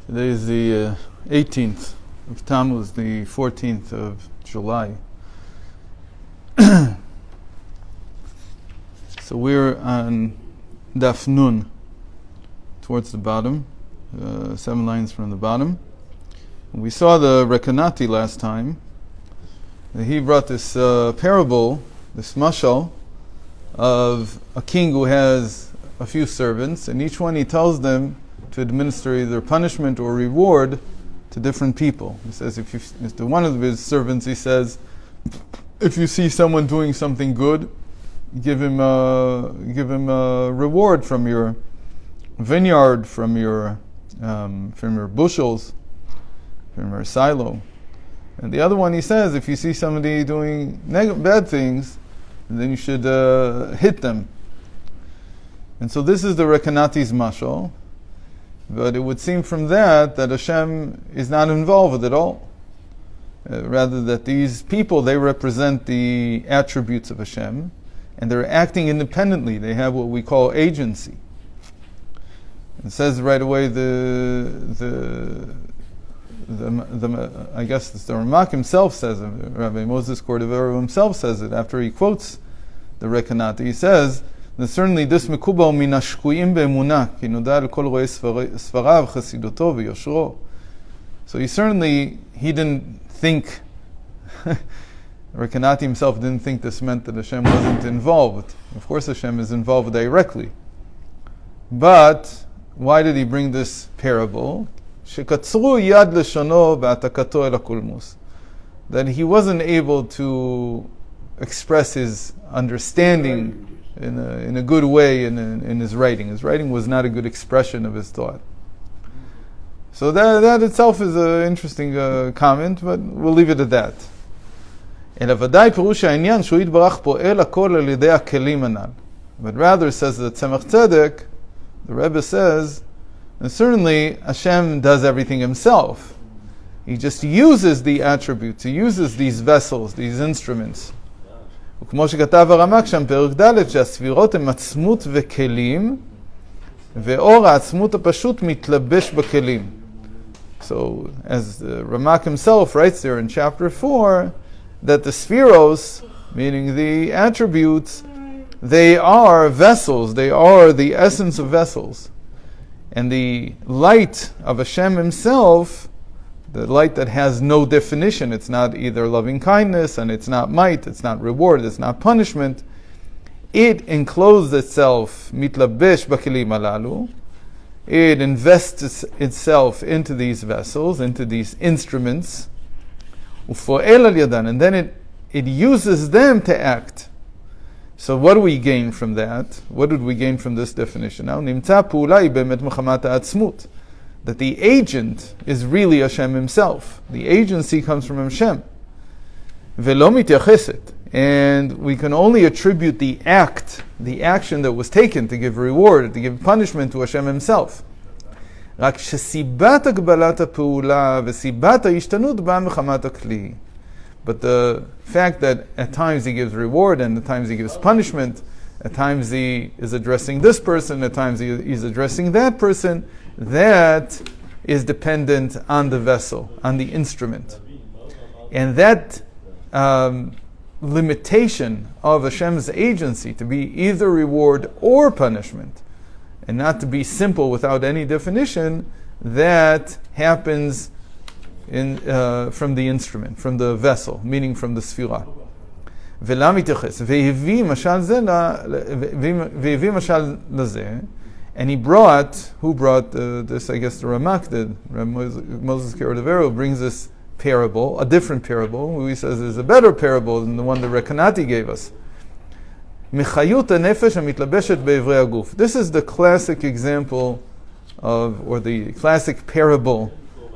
Today is the 18th of Tammuz, the 14th of July. So we're on Daf Nun, towards the bottom, 7 lines from the bottom. We saw the Rekanati last time. He brought this parable, this mashal, of a king who has a few servants, and each one he tells them to administer either punishment or reward to different people. He says, to one of his servants, he says, if you see someone doing something good, give him a reward from your vineyard, from your bushels, from your silo. And the other one, he says, if you see somebody doing bad things, then you should hit them. And so this is the Rekanati's mashal. But it would seem from that Hashem is not involved with it all. Rather that these people, they represent the attributes of Hashem, and they're acting independently. They have what we call agency. It says right away I guess the Ramak himself says it, Rabbi Moses Cordovero himself says it, after he quotes the Rekanati. He says that certainly this mikubal min hashkuim be'emunah ki nodar l'kol ro'ei sfarav chasidoto v'yoshro. So he didn't think, Rekanati himself didn't think this meant that Hashem wasn't involved. Of course Hashem is involved directly. But why did he bring this parable? Shekatzru yad leshono v'atakato el hakulmus. That he wasn't able to express his understanding in a good way in his writing. His writing was not a good expression of his thought. So that itself is an interesting comment, but we'll leave it at that. But rather, says the Tzemach Tzedek, the Rebbe says, and certainly Hashem does everything himself. He just uses the attributes, he uses these vessels, these instruments. וכמו שכתב הרמק שם פרק ד' שהספירות הן עצמות וכלים ואור העצמות הפשוט מתלבש בכלים. So as the Ramak himself writes there in chapter 4 that the spheros, meaning the attributes, they are vessels, they are the essence of vessels. And the light of Hashem himself, the light that has no definition, it's not either loving kindness, and it's not might, it's not reward, it's not punishment. It encloses itself, mitlabesh bakelim alalu. It invests itself into these vessels, into these instruments. Ufo'el al yadan, and then it uses them to act. So what do we gain from that? What did we gain from this definition? Now, nimtza pu'ulai bemet mechamat ha'atzmut. That the agent is really Hashem himself. The agency comes from Hashem. Velo mityacheset. And we can only attribute the action that was taken to give reward, to give punishment to Hashem himself. רק שסיבת הגבלת הפעולה וסיבת ההשתנות באה מחמת הכלי. But the fact that at times he gives reward and at times he gives punishment, at times he is addressing this person, at times he is addressing that person, that is dependent on the vessel, on the instrument. And that limitation of Hashem's agency to be either reward or punishment, and not to be simple without any definition, that happens from the instrument, from the vessel, meaning from the sphira. And he brought, who brought this, I guess the Ramak did, Moses Cordovero brings this parable, a different parable, who he says is a better parable than the one that Rekanati gave us. This is the classic example of, or the classic parable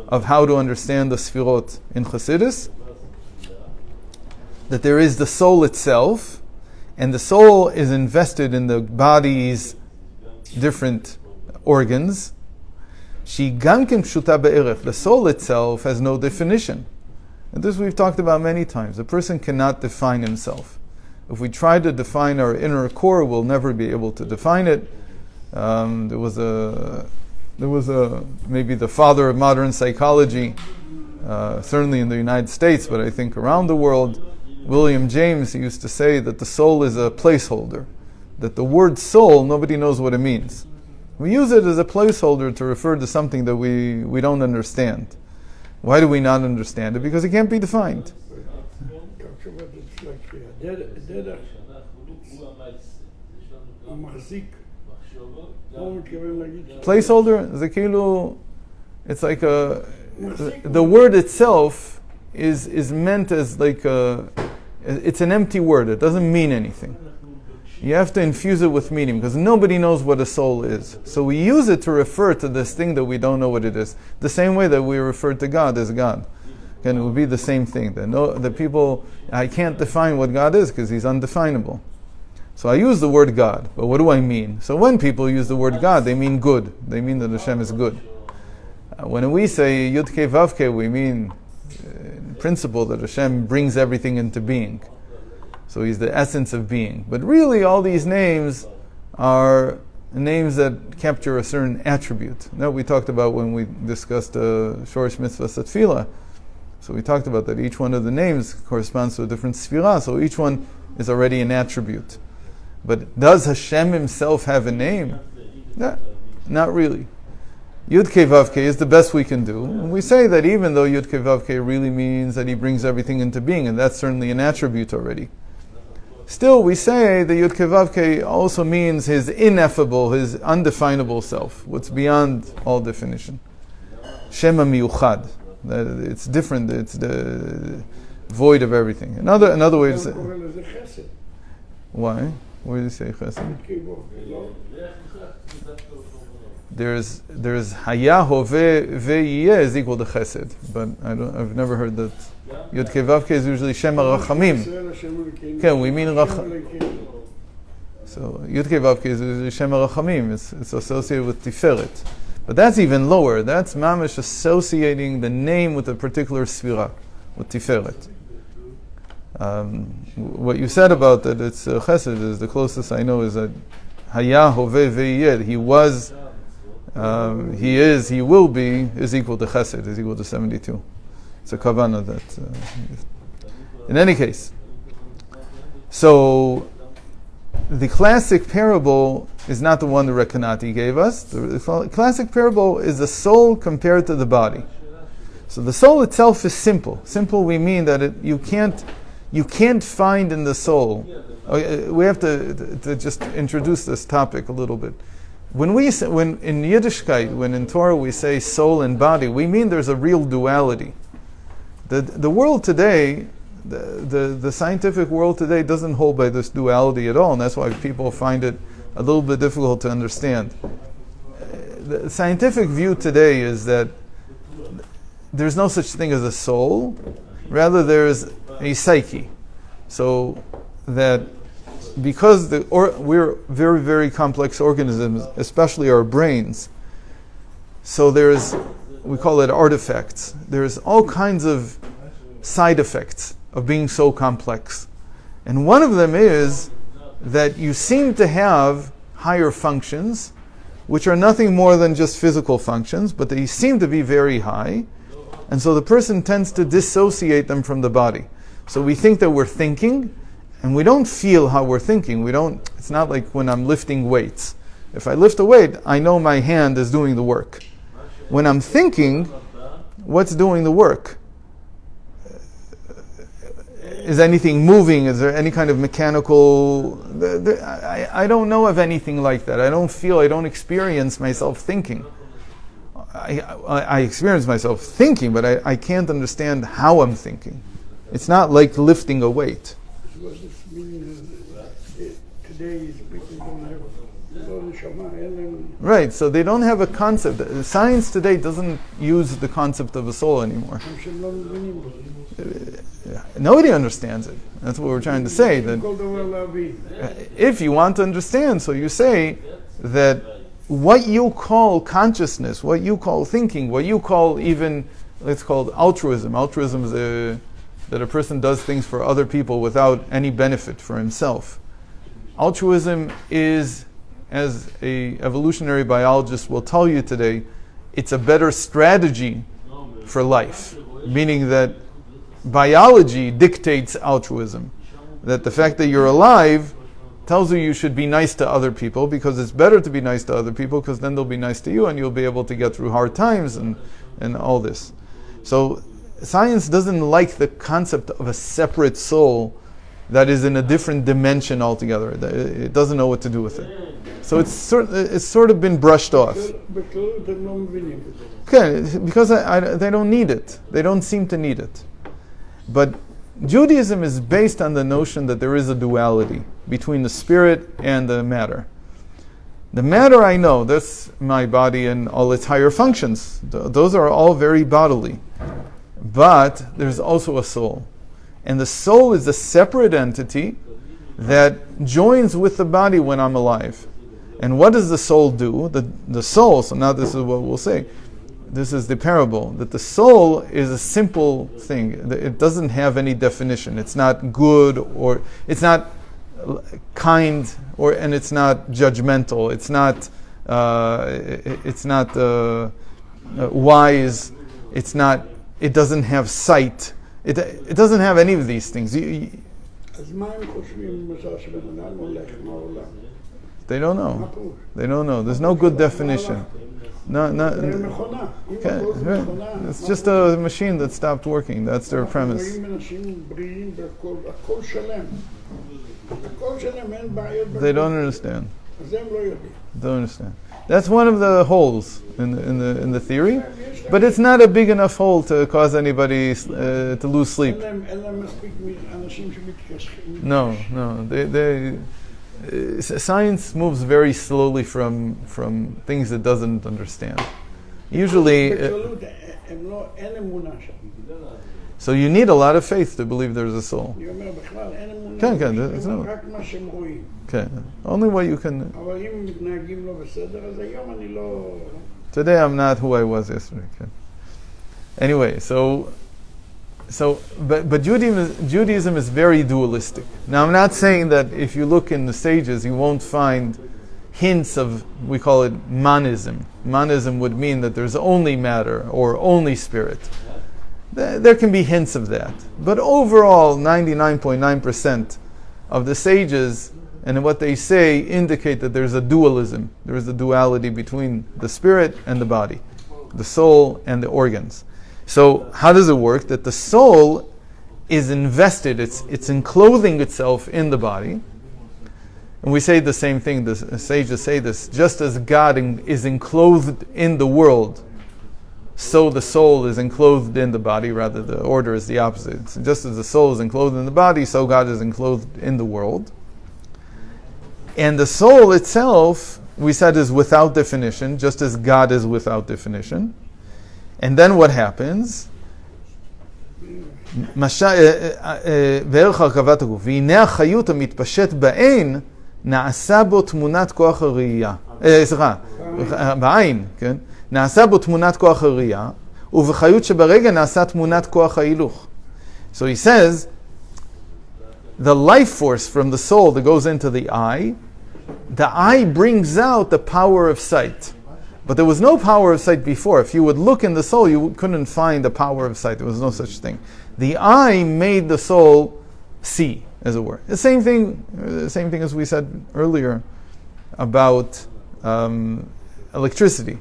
of how to understand the Sfirot in Chassidus. That there is the soul itself, and the soul is invested in the body's different organs. The soul itself has no definition. And this we've talked about many times. A person cannot define himself. If we try to define our inner core, we'll never be able to define it. There was a there was maybe the father of modern psychology, certainly in the United States, but I think around the world, William James, he used to say that the soul is a placeholder, that the word soul, nobody knows what it means. We use it as a placeholder to refer to something that we don't understand. Why do we not understand it? Because it can't be defined. Placeholder, it's like the word itself is meant as like it's an empty word. It doesn't mean anything. You have to infuse it with meaning because nobody knows what a soul is. So we use it to refer to this thing that we don't know what it is. The same way that we refer to God as God. And it would be the same thing. The people, I can't define what God is because He's undefinable. So I use the word God, but what do I mean? So when people use the word God, they mean good. They mean that Hashem is good. When we say Yud Kei Vav Kei, we mean in principle that Hashem brings everything into being. So He's the essence of being. But really all these names are names that capture a certain attribute. That we talked about when we discussed Shorish Mitzvah Tefillah. So we talked about that each one of the names corresponds to a different sphira, so each one is already an attribute. But does Hashem Himself have a name? No, not really. Yud Kei Vav Kei is the best we can do. And we say that even though Yud Kei Vav Kei really means that He brings everything into being, and that's certainly an attribute already. Still, we say that Yud Kei Vav Kei also means His ineffable, His undefinable self, what's beyond all definition. Shema Miyuchad. It's different, it's the void of everything. Another way to say... Why? Why do you say chesed? There's haya, hove, ve'yeh is equal to chesed, but I've never heard that. Yud Kei Vav Kei is usually Shema Rachamim. Okay, we mean Rachamim. So Yud Kei Vav Kei is usually Shema Rachamim. It's associated with Tiferet. But that's even lower. That's mamish associating the name with a particular sphira, with Tiferet. What you said about that it's chesed is the closest I know is that haya, hove, ve'yed. He was, he is, he will be, is equal to chesed, is equal to 72. It's a kavanah that... in any case. So, the classic parable is not the one the Rekanati gave us. The classic parable is the soul compared to the body. So the soul itself is simple. Simple we mean that you can't find in the soul. We have to just introduce this topic a little bit. When in Yiddishkeit, when in Torah we say soul and body, we mean there's a real duality. The world today, the scientific world today doesn't hold by this duality at all, and that's why people find it a little bit difficult to understand. The scientific view today is that there's no such thing as a soul, rather there's a psyche. So that because we're very, very complex organisms, especially our brains, so we call it artifacts. There's all kinds of side effects of being so complex. And one of them is that you seem to have higher functions, which are nothing more than just physical functions, but they seem to be very high. And so the person tends to dissociate them from the body. So we think that we're thinking, and we don't feel how we're thinking. It's not like when I'm lifting weights. If I lift a weight, I know my hand is doing the work. When I'm thinking, what's doing the work? Is anything moving? Is there any kind of mechanical... I don't know of anything like that. I don't experience myself thinking. I experience myself thinking, but I can't understand how I'm thinking. It's not like lifting a weight. Today people don't have right, so they don't have a concept. Science today doesn't use the concept of a soul anymore. Nobody understands it. That's what we're trying to say. That if you want to understand, so you say that what you call consciousness, what you call thinking, what you call even, it's called altruism. Altruism is that a person does things for other people without any benefit for himself. Altruism is as a evolutionary biologist will tell you today, it's a better strategy for life, meaning that biology dictates altruism. That the fact that you're alive tells you should be nice to other people, because it's better to be nice to other people, because then they'll be nice to you and you'll be able to get through hard times and all this. So science doesn't like the concept of a separate soul that is in a different dimension altogether. It doesn't know what to do with it. So it's sort of been brushed off. Okay, because they don't need it. They don't seem to need it. But Judaism is based on the notion that there is a duality between the spirit and the matter. The matter, I know, that's my body and all its higher functions. Those are all very bodily. But there's also a soul. And the soul is a separate entity that joins with the body when I'm alive. And what does the soul do? The soul, so now this is what we'll say. This is the parable, that the soul is a simple thing. It doesn't have any definition. It's not good, or it's not kind, and it's not judgmental. It's not wise. It doesn't have sight. It doesn't have any of these things. They don't know. They don't know. There's no good definition. No. Okay. It's just a machine that stopped working. That's their premise. They don't understand. Don't understand. That's one of the holes in the theory, but it's not a big enough hole to cause anybody to lose sleep. No. Science moves very slowly from things it doesn't understand. Usually, so you need a lot of faith to believe there's a soul. Okay, only what you can. Today I'm not who I was yesterday. Okay. Anyway, but Judaism is very dualistic. Now, I'm not saying that if you look in the sages, you won't find hints of, we call it monism. Monism would mean that there's only matter or only spirit. There can be hints of that. But overall, 99.9% of the sages and what they say indicate that there's a dualism. There is a duality between the spirit and the body, the soul and the organs. So how does it work? That the soul is invested, it's enclothing itself in the body. And we say the same thing, the sages say this, just as God is enclosed in the world, so the soul is enclosed in the body. Rather, the order is the opposite. So just as the soul is enclosed in the body, so God is enclosed in the world. And the soul itself, we said, is without definition, just as God is without definition. And then what happens? וערך הרכבת הגוף. והנה החיות המתפשט בעין, נעשה בו תמונת כוח הראייה. בעין, כן? נעשה בו תמונת כוח הראייה, ובחיות שברגע נעשה תמונת כוח ההילוך. So he says, the life force from the soul that goes into the eye brings out the power of sight. But there was no power of sight before. If you would look in the soul, you couldn't find the power of sight. There was no such thing. The eye made the soul see, as it were. The same thing as we said earlier about electricity.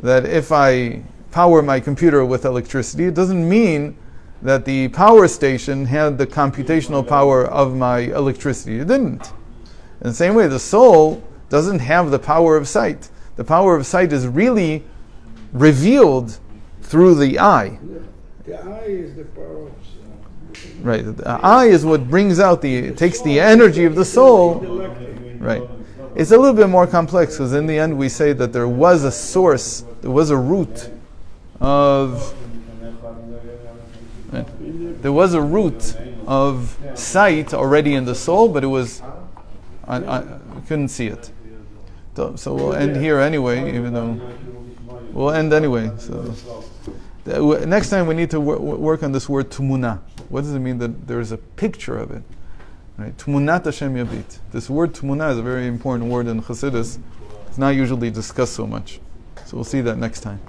That if I power my computer with electricity, it doesn't mean that the power station had the computational power of my electricity. It didn't. In the same way, the soul doesn't have the power of sight. The power of sight is really revealed through the eye. The eye is the power of sight. Right. The eye is what brings out takes the energy of the soul. Right. It's a little bit more complex, because in the end we say that there was a source, there was a root of sight already in the soul, but it was I couldn't see it. So we'll end here anyway, even though we'll end anyway. So next time we need to work on this word tumuna. What does it mean that there is a picture of it? Right? Tmunat Hashem Yabit. This word Tmuna is a very important word in Chassidus. It's not usually discussed so much. So we'll see that next time.